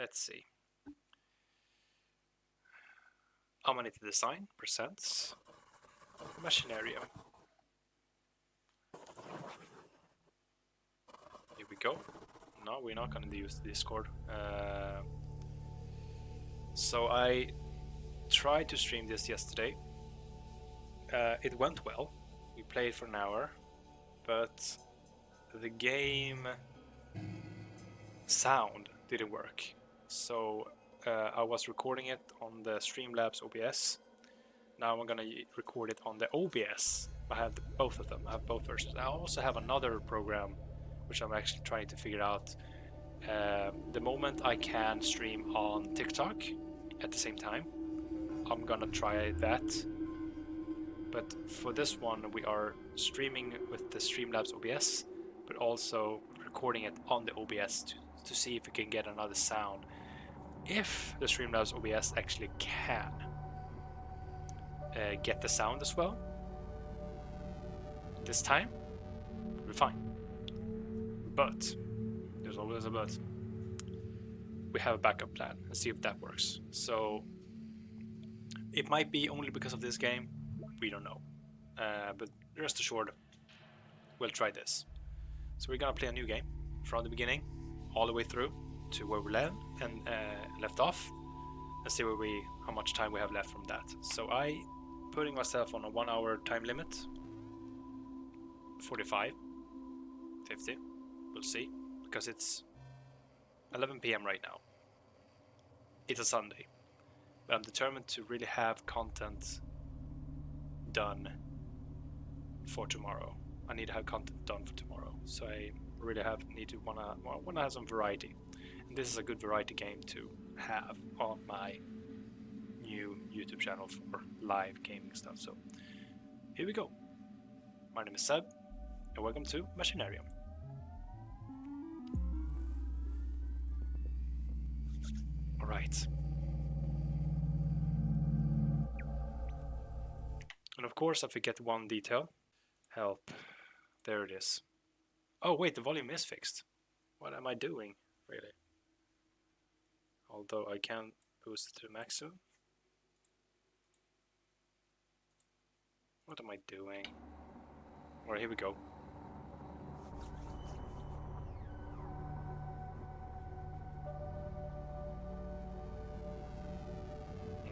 let's see. Humanity Design presents Machinarium. Here we go. No, we're not going to use the Discord. So I tried to stream this yesterday. It went well. We played for an hour, but the game sound didn't work. So I was recording it on the Streamlabs OBS. Now I'm gonna record it on the OBS. I have both of them. I have both versions. I also have another program which I'm actually trying to figure out. The moment I can stream on TikTok at the same time, I'm gonna try that. But for this one, we are streaming with the Streamlabs OBS, but also recording it on the OBS to see if we can get another sound. If the Streamlabs OBS actually can get the sound as well, this time we're fine. But there's always a but. We have a backup plan and see if that works. So it might be only because of this game. We don't know. But rest assured, we'll try this. So we're gonna play a new game from the beginning, all the way through to where we left off, and see how much time we have left from that. So I putting myself on a 1 hour time limit. 45, 50, we'll see, because it's 11 PM right now. It's a Sunday, but I'm determined to really have content done for tomorrow. I need to have content done for tomorrow, so I really wanna have some variety, and this is a good variety game to have on my new YouTube channel for live gaming stuff. So here we go. My name is Seb, and welcome to Machinarium. Alright. And of course I forget one detail. Help. There it is. Oh wait, the volume is fixed. What am I doing, really? Although I can boost it to the maximum. What am I doing? Alright, here we go.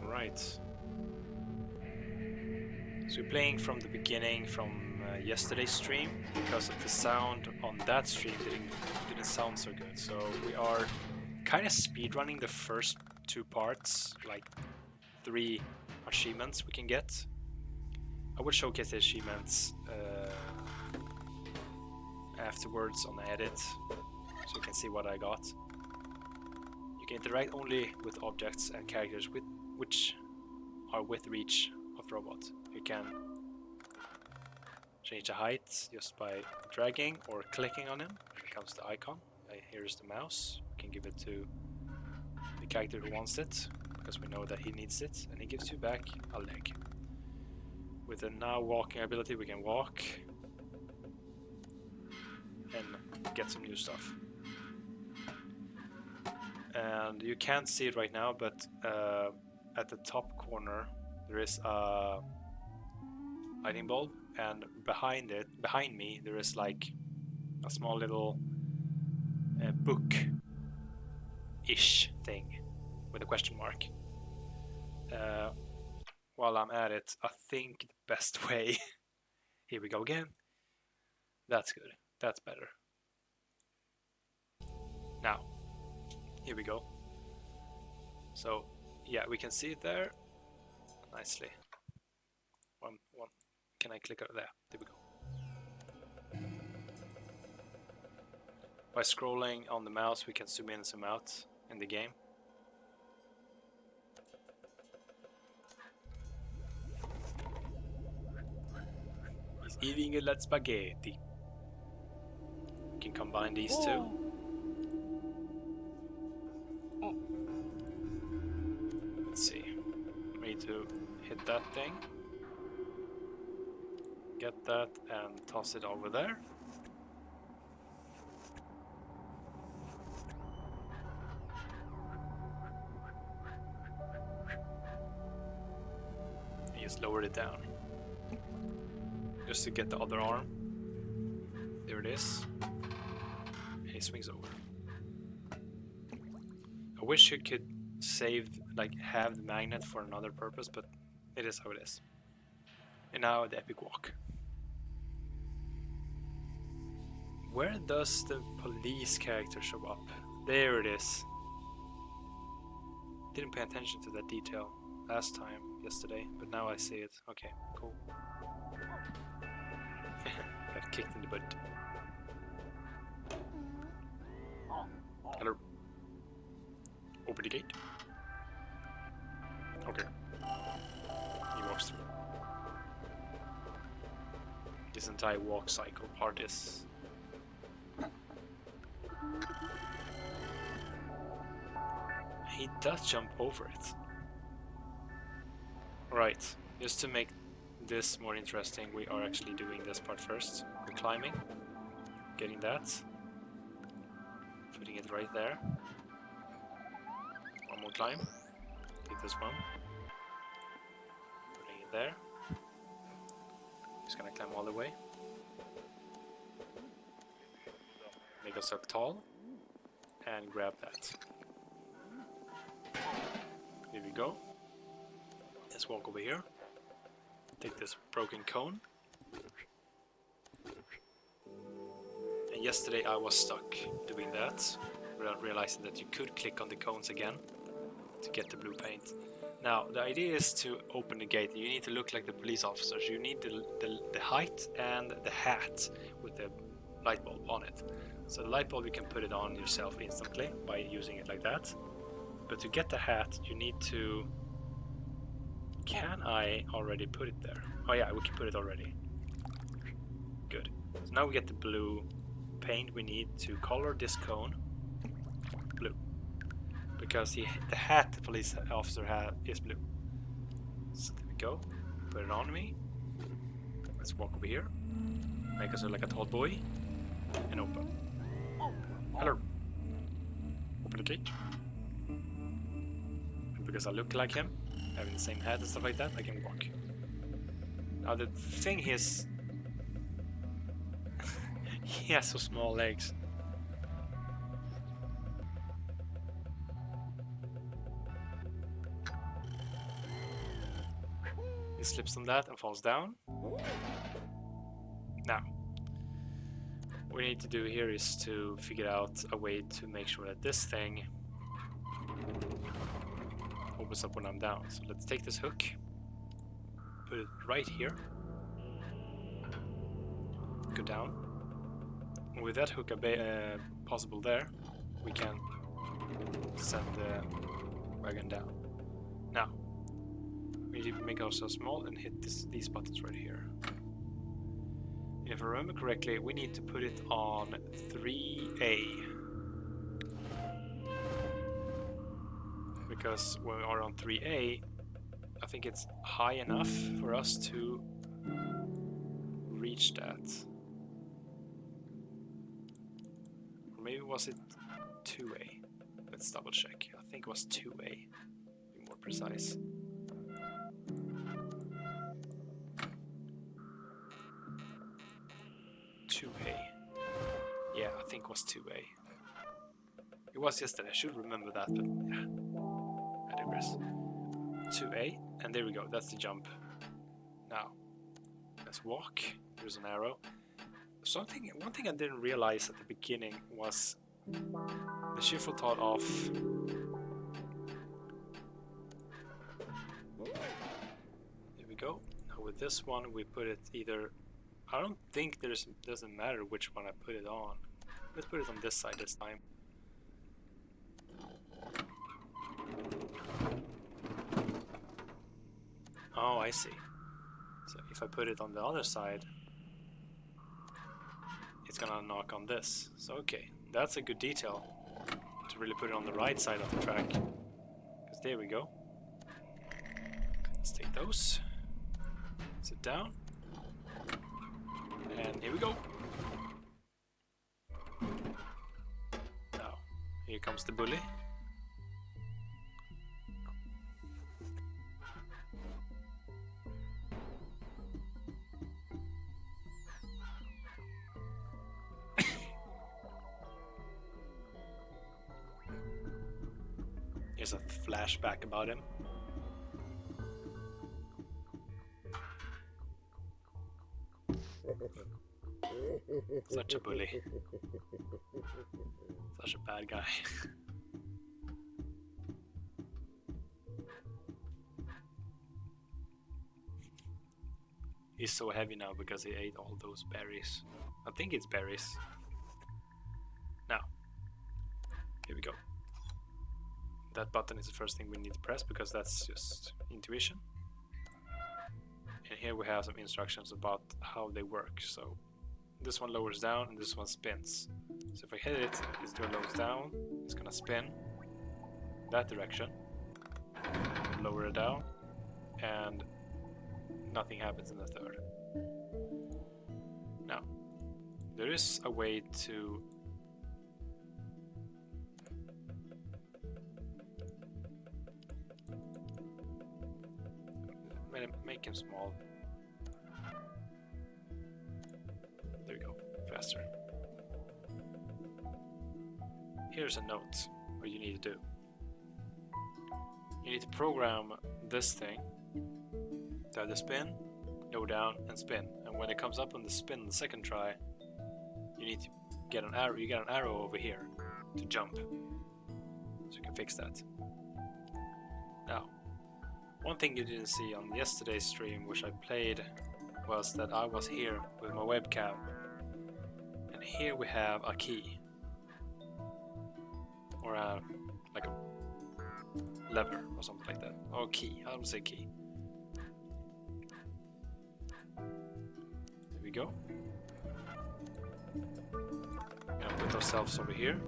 Alright. So we're playing from the beginning, from yesterday's stream, because of the sound on that stream didn't sound so good. So we are kind of speedrunning the first two parts, like 3 achievements we can get. I will showcase the achievements afterwards on the edit, so you can see what I got. You can interact only with objects and characters which are with reach of the robot. You can change the height just by dragging or clicking on him. Here comes the icon. Here's the mouse. You can give it to the character who wants it, because we know that he needs it, and he gives you back a leg. With the now walking ability, we can walk and get some new stuff. And you can't see it right now, but at the top corner there is a lightning bulb, and behind me, there is like a small little book-ish thing with a question mark. While I'm at it, I think the best way... Here we go again. That's good. That's better. Now, here we go. So, yeah, we can see it there nicely. One. Can I click over there? There we go. By scrolling on the mouse, we can zoom in and zoom out in the game. He's eating a lot of spaghetti. We can combine these two. Let's see. We need to hit that thing. Get that and toss it over there. just lowered it down. Just to get the other arm. There it is. And he swings over. I wish you could save, like, have the magnet for another purpose, but it is how it is. And now the epic walk. Where does the police character show up? There it is. Didn't pay attention to that detail last time, yesterday, but now I see it. Okay, cool. Got kicked in the butt. Hello. Open the gate. Okay. He walks through. This entire walk cycle part is... He does jump over it. Right, just to make this more interesting, we are actually doing this part first. We're climbing, getting that, putting it right there. One more climb, get this one, putting it there. Just gonna climb all the way. Make us up tall, and grab that. Here we go. Let's walk over here. Take this broken cone. And yesterday I was stuck doing that, without realizing that you could click on the cones again to get the blue paint. Now, the idea is to open the gate. You need to look like the police officers. You need the height and the hat with the light bulb on it. So the light bulb, you can put it on yourself instantly by using it like that. But to get the hat, you need to... Can I already put it there? Oh yeah, we can put it already. Good. So now we get the blue paint we need to color this cone blue. Because the hat the police officer has is blue. So there we go. Put it on me. Let's walk over here. Make us look like a tall boy. And open. Hello. Open the gate. Because I look like him, having the same hat and stuff like that, I can walk. Now the thing is, he has so small legs. He slips on that and falls down. Now, what we need to do here is to figure out a way to make sure that this thing opens up when I'm down. So let's take this hook, put it right here, go down, and with that hook possible there, we can send the wagon down. Now, we need to make ourselves small and hit these buttons right here. And if I remember correctly, we need to put it on 3A. Because when we are on 3A, I think it's high enough for us to reach that. Or maybe was it 2A? Let's double check. I think it was 2A. Be more precise. Yeah, I think it was 2A. It was yesterday, I should remember that, but yeah. I digress. 2A, and there we go, that's the jump. Now, let's walk. There's an arrow. One thing I didn't realize at the beginning was the shuffle thought of... There we go. Now with this one, we put it either... I don't think doesn't matter which one I put it on. Let's put it on this side this time. Oh, I see. So if I put it on the other side, it's gonna knock on this. So okay, that's a good detail to really put it on the right side of the track. Because there we go. Let's take those. Sit down. And here we go. Now, here comes the bully. Here's a flashback about him. Such a bully. Such a bad guy. He's so heavy now because he ate all those berries. I think it's berries. Now, here we go. That button is the first thing we need to press because that's just intuition. And here we have some instructions about how they work. So this one lowers down and this one spins. So if I hit it, this door lowers down, it's gonna spin that direction, lower it down, and nothing happens in the third. Now, there is a way to make him small. There we go, faster. Here's a note what you need to do. You need to program this thing to have the spin, lower down, and spin. And when it comes up on the spin the second try, you need to get an arrow. You get an arrow over here to jump, so you can fix that. Now, one thing you didn't see on yesterday's stream, which I played, was that I was here with my webcam, and here we have a key, or like a lever or something like that, or key. I don't say key. There we go. We're gonna put ourselves over here.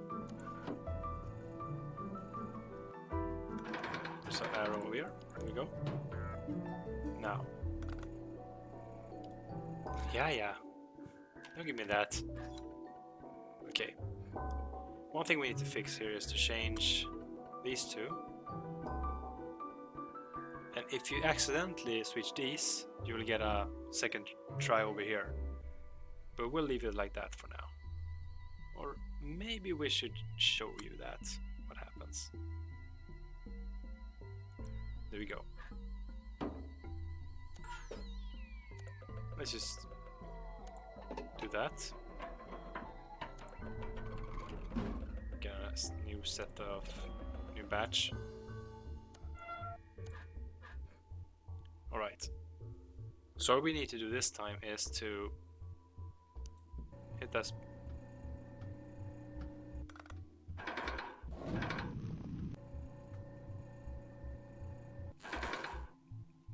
There's an arrow over here. There we go. Now. Yeah. Don't give me that. Okay. One thing we need to fix here is to change these two. And if you accidentally switch these, you will get a second try over here. But we'll leave it like that for now. Or maybe we should show you that, what happens. There we go. Let's just do that. Get a new set of new batch. Alright. So what we need to do this time is to hit that.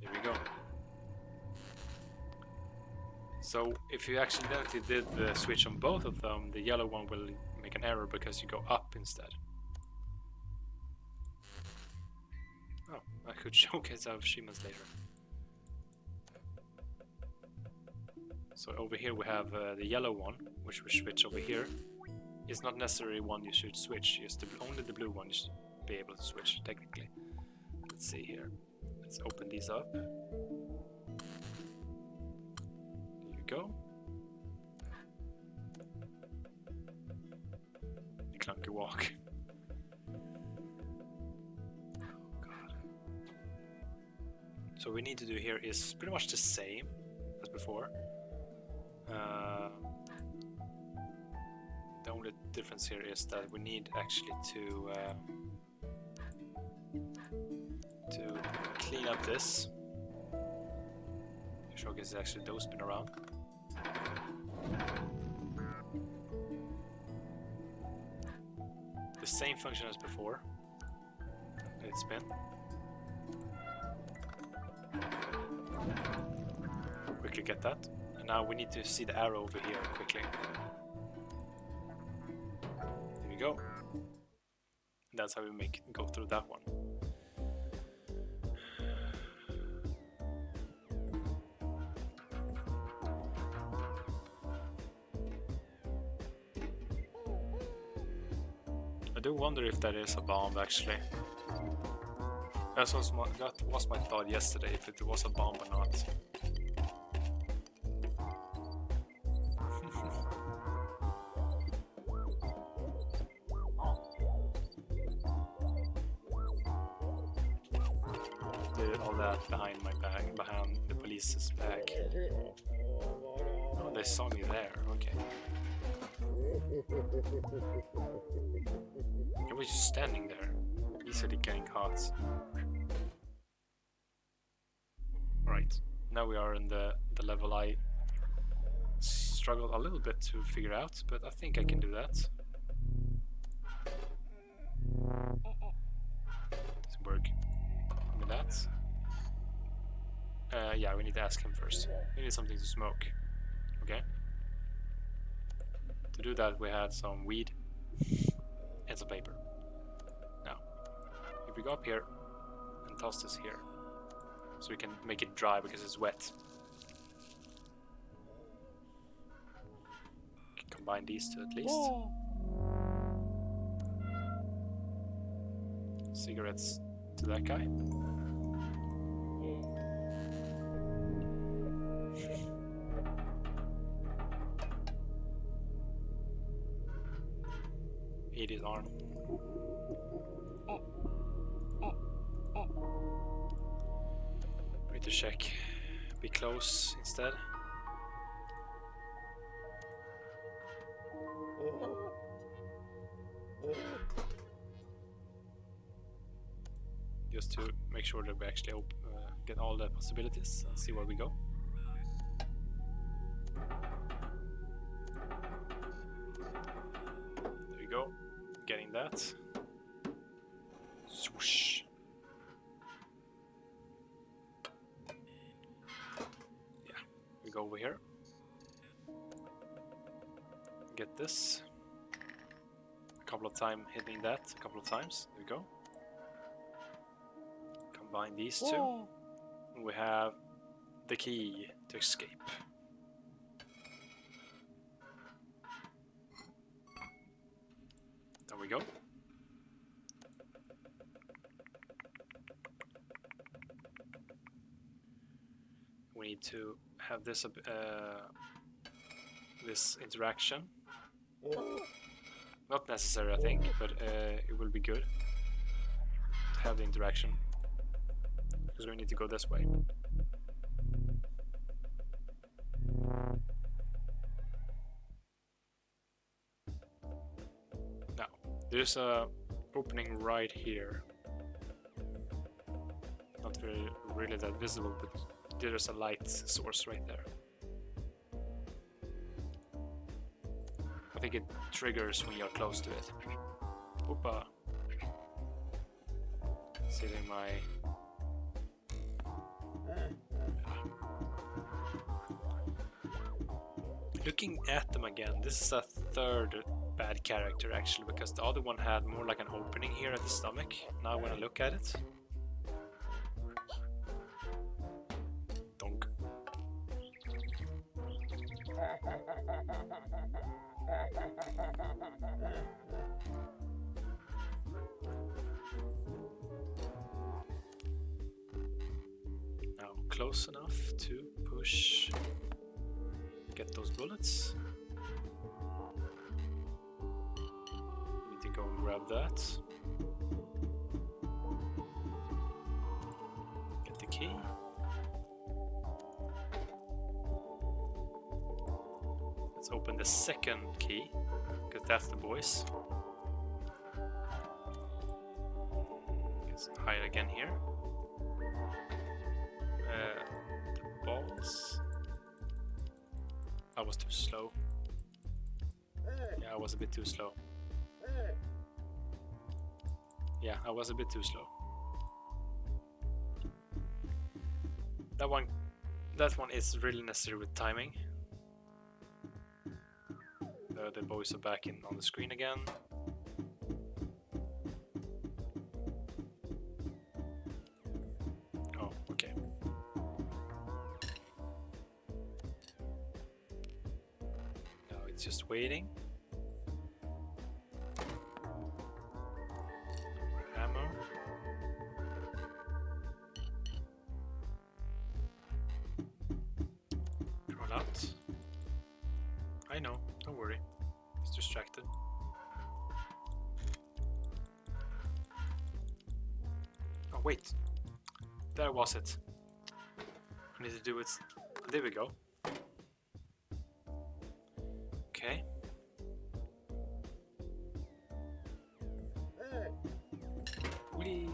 There we go. So if you accidentally did the switch on both of them, the yellow one will make an error because you go up instead. Oh, I could showcase our achievements later. So over here we have the yellow one, which we switch over here. It's not necessarily one you should switch, it's only the blue one you should be able to switch, technically. Let's see here. Let's open these up. There you go. The clunky walk. Oh god. So what we need to do here is pretty much the same as before. The only difference here is that we need actually to clean up this. Showcase actually those spin around. The same function as before. Let it spin. Quickly get that. Now we need to see the arrow over here quickly. There we go. That's how we go through that one. I do wonder if that is a bomb actually. That was my thought yesterday, if it was a bomb or not. did all that behind my back, behind the police's back. Oh, they saw me there. Okay. I was just standing there, easily getting caught. Right. Now we are in the level I struggled a little bit to figure out, but I think I can do that. Doesn't work. Give me that. Yeah, we need to ask him first. We need something to smoke. Okay. To do that, we had some weed and some paper. Now, if we go up here and toss this here, so we can make it dry because it's wet. Combine these two at least. Cigarettes to that guy. Eat his arm. Wait to check. Be close instead. Just to make sure that we actually get all the possibilities and see where we go. There you go. Getting that. Swoosh. Yeah, we go over here. Get this. A couple of times hitting that, a couple of times. There we go. Combine these two. We have the key to escape. There we go. We need to have this this interaction. Not necessary, I think, but it will be good to have the interaction. Because we need to go this way. Now, there's a opening right here. Not really that visible, but there's a light source right there. I think it triggers when you're close to it. Oopa. Sealing my... Looking at them again, this is a third bad character actually, because the other one had more like an opening here at the stomach. Now when I look at it... Donk. Now close enough to push, get those bullets. Need to go and grab that. Get the key. Let's open the second key, because that's the boys. Let's hide again here. The balls. I was too slow. Yeah, I was a bit too slow. Yeah, I was a bit too slow. That one is really necessary with timing. The boys are back in on the screen again. Oh, okay. Now it's just waiting. Ammo. Roll out. I know, don't worry. He's distracted. Oh wait, There was it. I need to do it. There we go. Okay. Whee!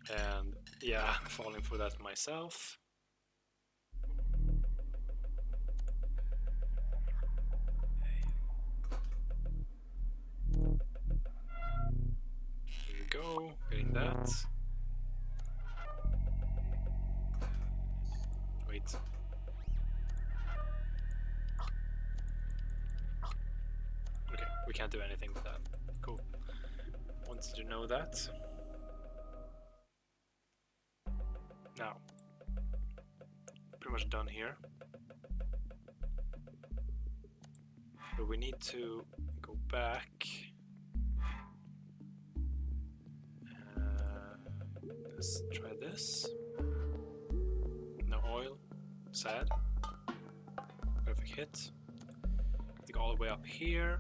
And yeah, I'm falling for that myself. Here we go, getting that. Wait. Okay, we can't do anything with that. Cool. Wanted to know that. Now, pretty much done here. But we need to go back. Let's try this. No oil. Sad. Perfect hit. Go all the way up here.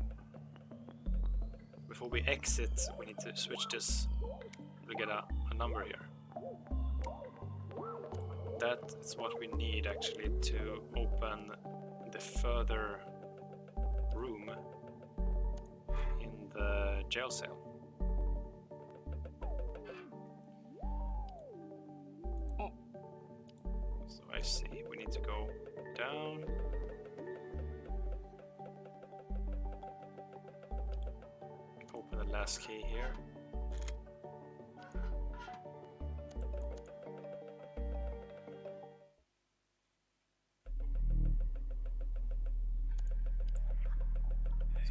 Before we exit, we need to switch this. We get a number here. That is what we need actually to open the further room in the jail cell. So I see we need to go down. Open the last key here.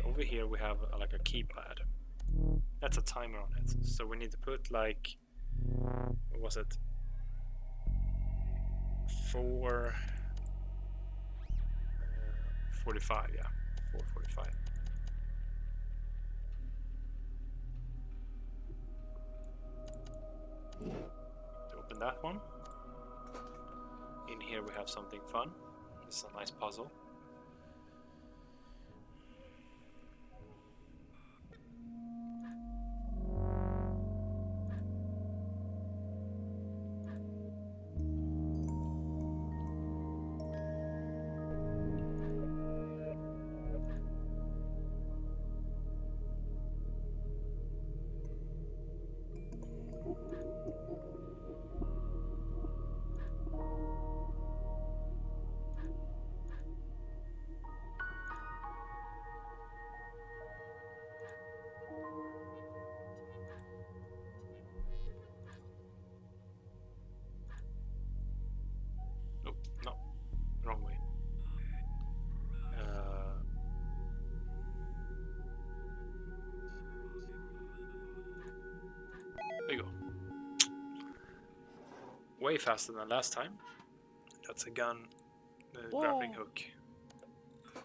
Over here we have like a keypad. That's a timer on it. So we need to put like, what was it? 4:45, yeah, 4:45. To open that one. In here we have something fun. This is a nice puzzle. No, wrong way. There you go. Way faster than last time. That's a gun grappling hook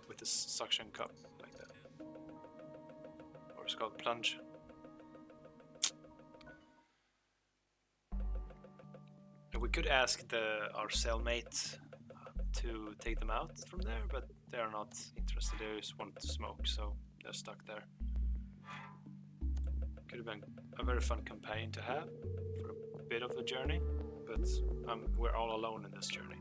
with this suction cup like that. Or it's called plunge. And we could ask our cellmate to take them out from there, but they are not interested. They just want to smoke, so they're stuck there. Could have been a very fun companion to have for a bit of a journey, but we're all alone in this journey.